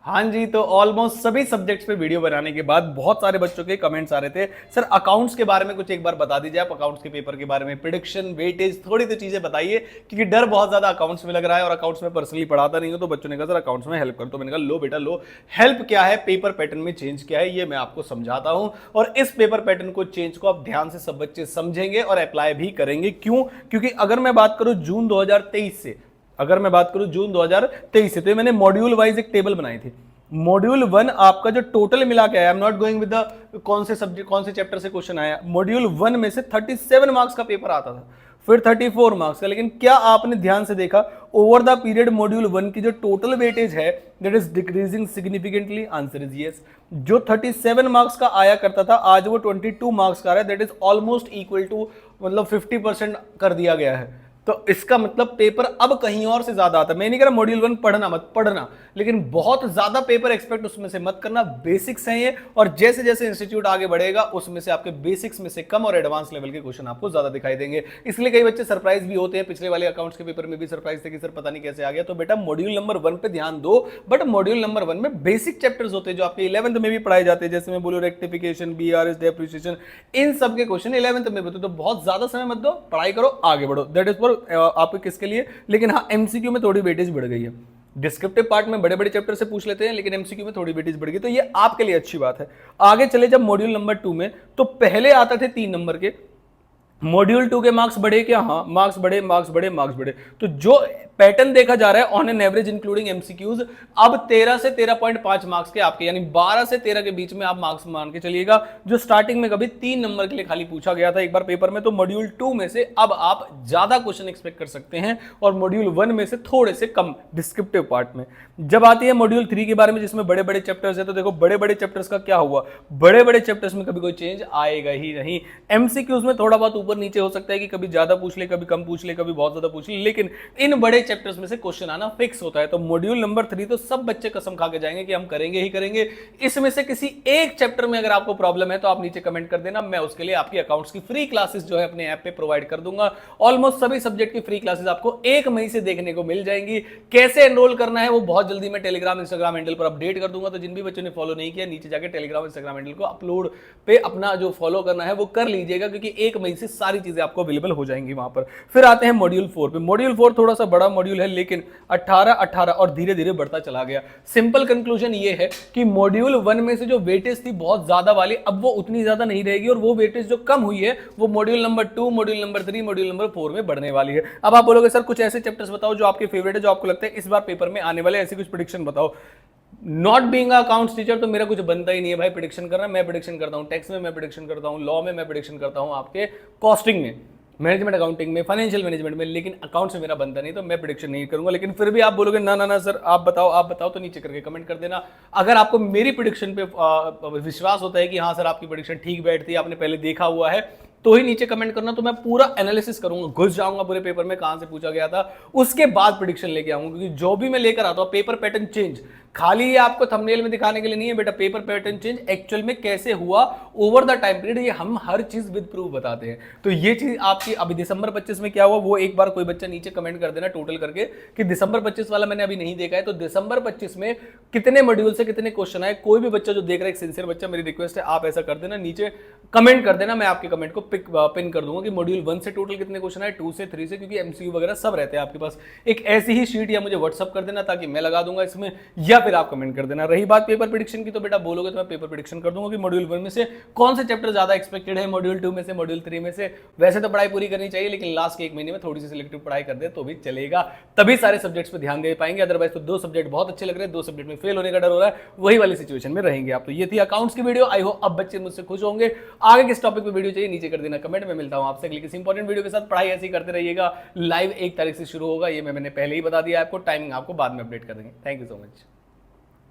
हाँ जी, तो ऑलमोस्ट सभी सब्जेक्ट्स पे वीडियो बनाने के बाद बहुत सारे बच्चों के कमेंट्स आ रहे थे, सर अकाउंट्स के बारे में कुछ एक बार बता दीजिए, आप अकाउंट्स के पेपर के बारे में प्रिडिक्शन वेटेज थोड़ी तो चीजें बताइए, क्योंकि डर बहुत ज्यादा अकाउंट्स में लग रहा है और अकाउंट्स में पर्सनली पढ़ाता नहीं हूं। तो बच्चों ने कहा सर अकाउंट्स में हेल्प कर, तो मैंने कहा लो बेटा लो, हेल्प क्या है, पेपर पैटर्न में चेंज क्या है ये मैं आपको समझाता हूं। और इस पेपर पैटर्न को चेंज को आप ध्यान से सब बच्चे समझेंगे और अप्लाई भी करेंगे। क्यों? क्योंकि अगर मैं बात करूं जून 2023 से, अगर मैं बात करूं जून 2023 से, तो मैंने मॉड्यूल वाइज एक टेबल बनाई थी। मॉड्यूल 1 आपका जो टोटल मिला के आया, I am not going with the कौन से सब्जेक्ट कौन से चैप्टर से क्वेश्चन आया, मॉड्यूल 1 में से 37 मार्क्स का पेपर आता था, फिर 34 मार्क्स का। लेकिन क्या आपने ध्यान से देखा ओवर द पीरियड मॉड्यूल 1 की जो टोटल वेटेज है that is decreasing significantly? Answer is yes. जो 37 मार्क्स का आया करता था आज वो 22 मार्क्स का आ रहा है, that is almost equal to, मतलब 50% कर दिया गया है। तो इसका मतलब पेपर अब कहीं और से ज्यादा आता है। मैं नहीं कह रहा मॉड्यूल 1 पढ़ना मत पढ़ना, लेकिन बहुत ज्यादा पेपर एक्सपेक्ट उसमें से मत करना। बेसिक्स हैं ये, और जैसे जैसे इंस्टीट्यूट आगे बढ़ेगा उसमें से आपके बेसिक्स में से कम और एडवांस लेवल के क्वेश्चन आपको ज्यादा दिखाई देंगे। इसलिए कई बच्चे सरप्राइज भी होते हैं। पिछले वाले अकाउंट्स के पेपर में भी सरप्राइज थे कि सर पता नहीं कैसे आ गया। तो बेटा मॉड्यूल नंबर 1 पे ध्यान दो, बट मॉड्यूल नंबर 1 में बेसिक चैप्टर्स होते हैं जो आपके 11th में भी पढ़ाए जाते हैं। जैसे मैं बोलूं रेक्टिफिकेशन, बीआरएस, डेप्रिसिएशन, इन सब के क्वेश्चन 11th में होते। तो बहुत ज्यादा समय मत दो, पढ़ाई करो, आगे बढ़ो। दैट इज फॉर आप किसके लिए। लेकिन हाँ, एमसीक्यू में थोड़ी वेटेज बढ़ गई है। डिस्क्रिप्टिव पार्ट में बड़े बड़े चैप्टर से पूछ लेते हैं, लेकिन एमसीक्यू में थोड़ी वेटेज बढ़ गई, तो ये आपके लिए अच्छी बात है। आगे चले जब मॉड्यूल नंबर 2 में, तो पहले आते थे 3 नंबर के, मॉड्यूल 2 के मार्क्स बढ़े क्या? हाँ, मार्क्स बढ़े, मार्क्स बढ़े, मार्क्स बढ़े। तो जो पैटर्न देखा जा रहा है on an average including MCQs, अब 13 से 13.5 मार्क्स के आपके, यानी 12 से 13 के बीच में आप मार्क्स मान के चलिएगा, जो स्टार्टिंग में कभी 3 नंबर के लिए खाली पूछा गया था एक बार पेपर में। तो मॉड्यूल 2 में से अब आप ज्यादा क्वेश्चन एक्सपेक्ट कर सकते हैं, और मॉड्यूल 1 में से थोड़े से कम डिस्क्रिप्टिव पार्ट में। जब आती है मॉड्यूल 3 के बारे में, जिसमें बड़े बड़े चैप्टर्स है, तो देखो बड़े बड़े चैप्टर्स का क्या हुआ, बड़े बड़े चैप्टर्स में कभी कोई चेंज आएगा ही नहीं। एमसीक्यूज में थोड़ा बहुत ऊपर नीचे हो सकता है कि कभी ज्यादा पूछ ले, कभी कम पूछ ले, कभी बहुत ज्यादा पूछ ले, लेकिन इन बड़े चैप्टर्स में से क्वेश्चन आना फिक्स होता है। तो मॉड्यूल नंबर 3 तो सब बच्चे कसम खा के जाएंगे कि हम करेंगे ही करेंगे। इसमें से किसी एक चैप्टर में अगर आपको प्रॉब्लम है तो आप नीचे कमेंट कर देना, मैं उसके लिए आपकी अकाउंट्स की फ्री क्लासेस जो है अपने ऐप पे प्रोवाइड कर दूंगा। ऑलमोस्ट सभी सब्जेक्ट की फ्री क्लासेस आपको 1 मई से देखने को मिल जाएंगी। कैसे एनरोल करना है वो बहुत जल्दी मैं टेलीग्राम इंस्टाग्राम हैंडल पर अपडेट कर दूंगा। तो जिन भी बच्चों ने फॉलो नहीं किया, नीचे जाकर टेलीग्राम इंस्टाग्राम हैंडल को अपलोड पे अपना जो फॉलो करना है वो कर लीजिएगा, क्योंकि 1 मई से सारी चीजें आपको अवेलेबल हो जाएंगी वहां पर। फिर आते हैं मॉड्यूल 4 पे। मॉड्यूल 4 थोड़ा सा बड़ा मॉड्यूल है, लेकिन 18 और धीरे धीरे बढ़ता चला गया। सिंपल कंक्लूजन ये है कि मॉड्यूल 1 में से जो वेटेज थी बहुत ज्यादा वाली, अब वो उतनी ज्यादा नहीं रहेगी, और वो वेटेज जो कम हुई है वो module number 2, module number 3, module number 4 में बढ़ने वाली है। अब आप बोलोगे सर कुछ ऐसे चैप्टर्स बताओ जो आपके फेवरेट है, जो आपको लगता है इस बार पेपर में आने वाले, ऐसी कुछ प्रेडिक्शन बताओ। नॉट बीइंग अकाउंट्स टीचर तो मेरा कुछ बनता ही नहीं है भाई प्रेडिक्शन करना। मैं प्रेडिक्शन करता हूं टैक्स में, मैं प्रेडिक्शन करता हूं लॉ में, मैं प्रेडिक्शन करता हूं आपके कॉस्टिंग में, मैनेजमेंट अकाउंटिंग में, फाइनेंशियल मैनेजमेंट में, लेकिन अकाउंट्स में मेरा बनता नहीं, तो मैं प्रेडिक्शन नहीं करूंगा। लेकिन फिर भी आप बोलोगे ना ना ना सर आप बताओ, तो नीचे करके कमेंट कर देना। अगर आपको मेरी प्रेडिक्शन पे विश्वास होता है कि हाँ सर आपकी प्रेडिक्शन ठीक बैठती है, आपने पहले देखा हुआ है, तो ही नीचे कमेंट करना। तो मैं पूरा एनालिसिस करूंगा, घुस जाऊंगा पूरे पेपर में कहां से पूछा गया था, उसके बाद प्रेडिक्शन लेके आऊंगा। क्योंकि जो भी मैं लेकर आता हूं पेपर पैटर्न चेंज खाली ये आपको थंबनेल में दिखाने के लिए नहीं है बेटा, पेपर पैटर्न चेंज एक्चुअल में कैसे हुआ ओवर द टाइम पीरियड, ये हम हर चीज विद प्रूफ बताते हैं। तो ये चीज आपकी अभी दिसंबर 25 में क्या हुआ वो एक बार कोई बच्चा नीचे कमेंट कर देना टोटल करके कि दिसंबर 25 वाला मैंने अभी नहीं देखा है, तो दिसंबर 25 में कितने मॉड्यूल से कितने क्वेश्चन आए। कोई भी बच्चा जो देख रहा है, एक सिंसियर बच्चा, मेरी रिक्वेस्ट है आप ऐसा कर देना, नीचे कमेंट कर देना, मैं आपके कमेंट को पिन कर दूंगा कि मॉड्यूल 1 से टोटल कितने क्वेश्चन आए, 2 से 3 से, क्योंकि एमसीक्यू वगैरह सब रहते हैं आपके पास। एक ऐसी ही शीट या मुझे व्हाट्सअप कर देना ताकि मैं लगा दूंगा इसमें, या फिर आप कमेंट कर देना। रही बात पेपर प्रेडिक्शन की, तो बेटा बोलोगे तो मैं पेपर प्रेडिक्शन कर दूंगा कि मॉड्यूल 1 में से कौन से चैप्टर ज्यादा एक्सपेक्टेड है, मॉड्यूल 2 में से, मॉड्यूल 3 में से। वैसे तो पढ़ाई पूरी करनी चाहिए, लेकिन लास्ट के 1 महीने में थोड़ी सी सिलेक्टिव पढ़ाई कर दे तो भी चलेगा, तभी सारे सब्जेक्ट्स पे ध्यान दे पाएंगे। अदरवाइज तो 2 सब्जेक्ट बहुत अच्छे लग रहे हैं, 2 सब्जेक्ट में फेल होने का डर हो रहा है, वही वाली सिचुएशन में रहेंगे आप। तो ये थी अकाउंट्स की वीडियो। आई होप अब बच्चे मुझसे खुश होंगे। आगे किस टॉपिक पे वीडियो चाहिए नीचे कर देना कमेंट में। मिलता हूं आपसे अगली किसी इंपॉर्टेंट वीडियो के साथ। पढ़ाई ऐसी करते रहिएगा। लाइव 1 तारीख से शुरू होगा, ये मैंने पहले ही बता दिया आपको, टाइमिंग आपको बाद में अपडेट कर देंगे। Thank you so much.